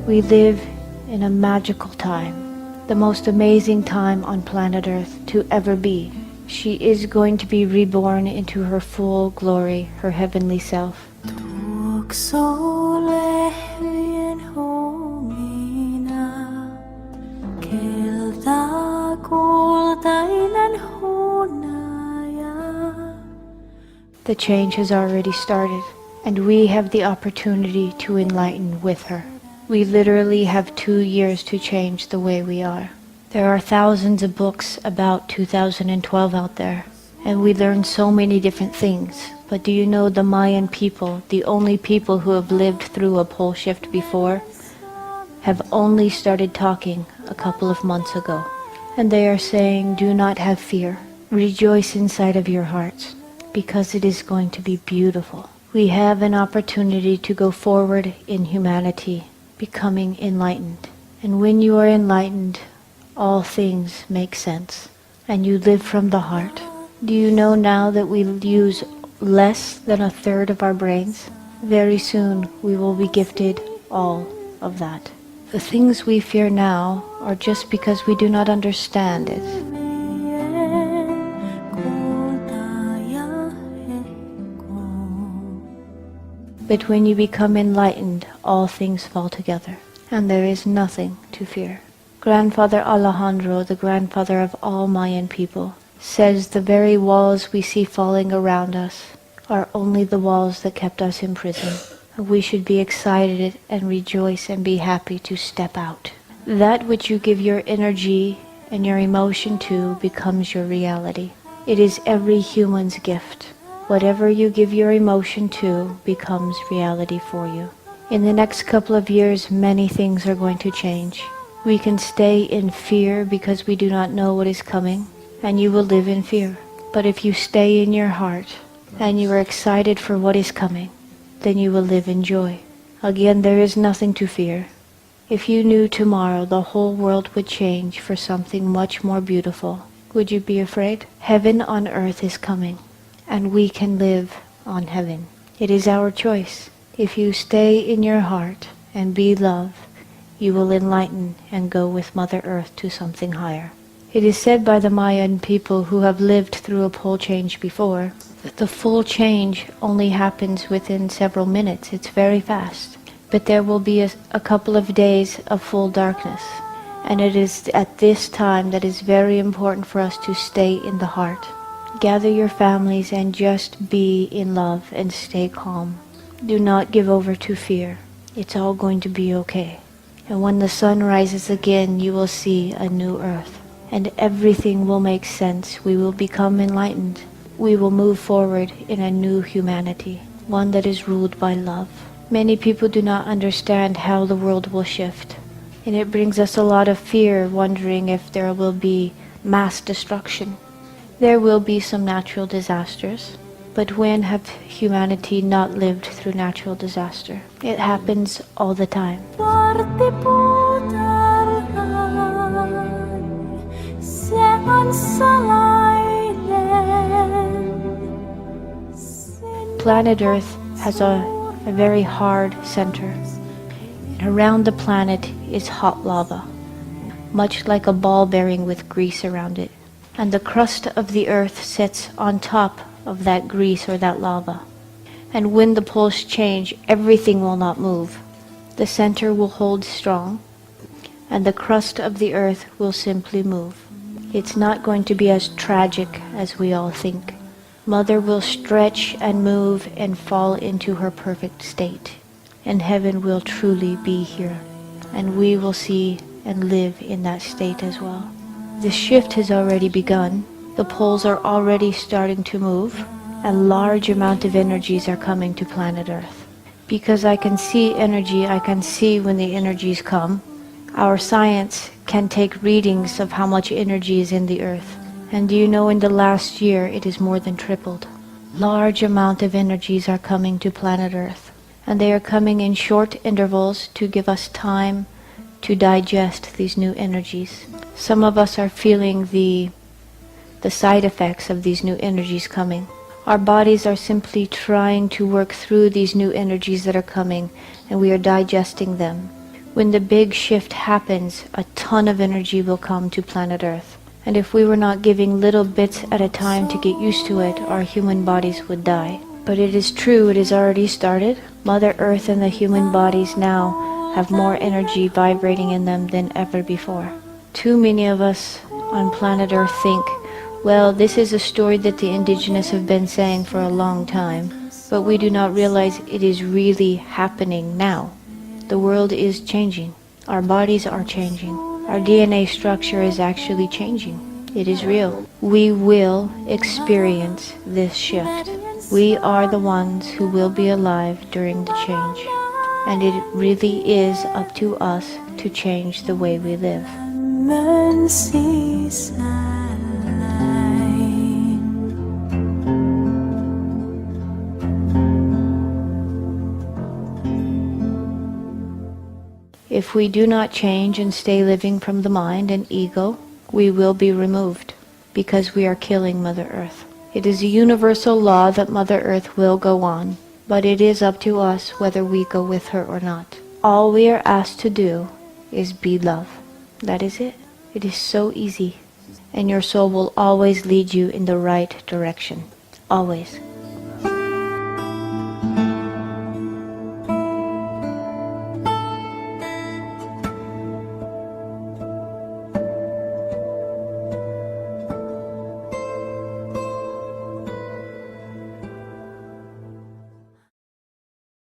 We live in a magical time, the most amazing time on planet Earth to ever be. She is going to be reborn into her full glory, her heavenly self. The change has already started, and we have the opportunity to enlighten with her. We literally have 2 years to change the way we are. There are thousands of books about 2012 out there, and we learn so many different things. But do you know the Mayan people, the only people who have lived through a pole shift before, have only started talking a couple of months ago. And they are saying, do not have fear. Rejoice inside of your hearts, because it is going to be beautiful. We have an opportunity to go forward in humanity, becoming enlightened. And when you are enlightened, all things make sense, and you live from the heart. Do you know now that we use less than 1/3 of our brains? Very soon we will be gifted all of that. The things we fear now are just because we do not understand it. But when you become enlightened, all things fall together, and there is nothing to fear. Grandfather Alejandro, the grandfather of all Mayan people, says the very walls we see falling around us are only the walls that kept us in prison. We should be excited and rejoice and be happy to step out. That which you give your energy and your emotion to becomes your reality. It is every human's gift. Whatever you give your emotion to becomes reality for you. In the next couple of years, many things are going to change. We can stay in fear because we do not know what is coming, and you will live in fear. But if you stay in your heart and you are excited for what is coming, then you will live in joy. Again, there is nothing to fear. If you knew tomorrow the whole world would change for something much more beautiful, would you be afraid? Heaven on earth is coming, and we can live on heaven. It is our choice. If you stay in your heart and be love, you will enlighten and go with Mother Earth to something higher. It is said by the Mayan people who have lived through a pole change before that the full change only happens within several minutes. It's very fast. But there will be a couple of days of full darkness. And it is at this time that it's very important for us to stay in the heart. Gather your families and just be in love and stay calm. Do not give over to fear. It's all going to be okay. And when the sun rises again, you will see a new earth. And everything will make sense. We will become enlightened. We will move forward in a new humanity, one that is ruled by love. Many people do not understand how the world will shift. And it brings us a lot of fear, wondering if there will be mass destruction. There will be some natural disasters. But when have humanity not lived through natural disaster? It happens all the time. Planet Earth has a very hard center. And around the planet is hot lava, much like a ball bearing with grease around it. And the crust of the Earth sits on top of that grease or that lava. And when the poles change, everything will not move. The center will hold strong, and the crust of the Earth will simply move. It's not going to be as tragic as we all think. Mother will stretch and move and fall into her perfect state. And heaven will truly be here. And we will see and live in that state as well. The shift has already begun. The poles are already starting to move. A large amount of energies are coming to planet Earth. Because I can see energy, I can see when the energies come. Our science can take readings of how much energy is in the Earth. And do you know, in the last year it is more than tripled. Large amount of energies are coming to planet Earth. And they are coming in short intervals to give us time to digest these new energies. Some of us are feeling the side effects of these new energies coming. Our bodies are simply trying to work through these new energies that are coming, and we are digesting them. When the big shift happens, a ton of energy will come to planet Earth. And if we were not giving little bits at a time to get used to it, our human bodies would die. But it is true, it has already started. Mother Earth and the human bodies now have more energy vibrating in them than ever before. Too many of us on planet Earth think, well, this is a story that the indigenous have been saying for a long time, but we do not realize it is really happening now. The world is changing. Our bodies are changing. Our DNA structure is actually changing. It is real. We will experience this shift. We are the ones who will be alive during the change. And it really is up to us to change the way we live. If we do not change and stay living from the mind and ego, we will be removed, because we are killing Mother Earth. It is a universal law that Mother Earth will go on, but it is up to us whether we go with her or not. All we are asked to do is be love. That is it. It is so easy. And your soul will always lead you in the right direction. Always.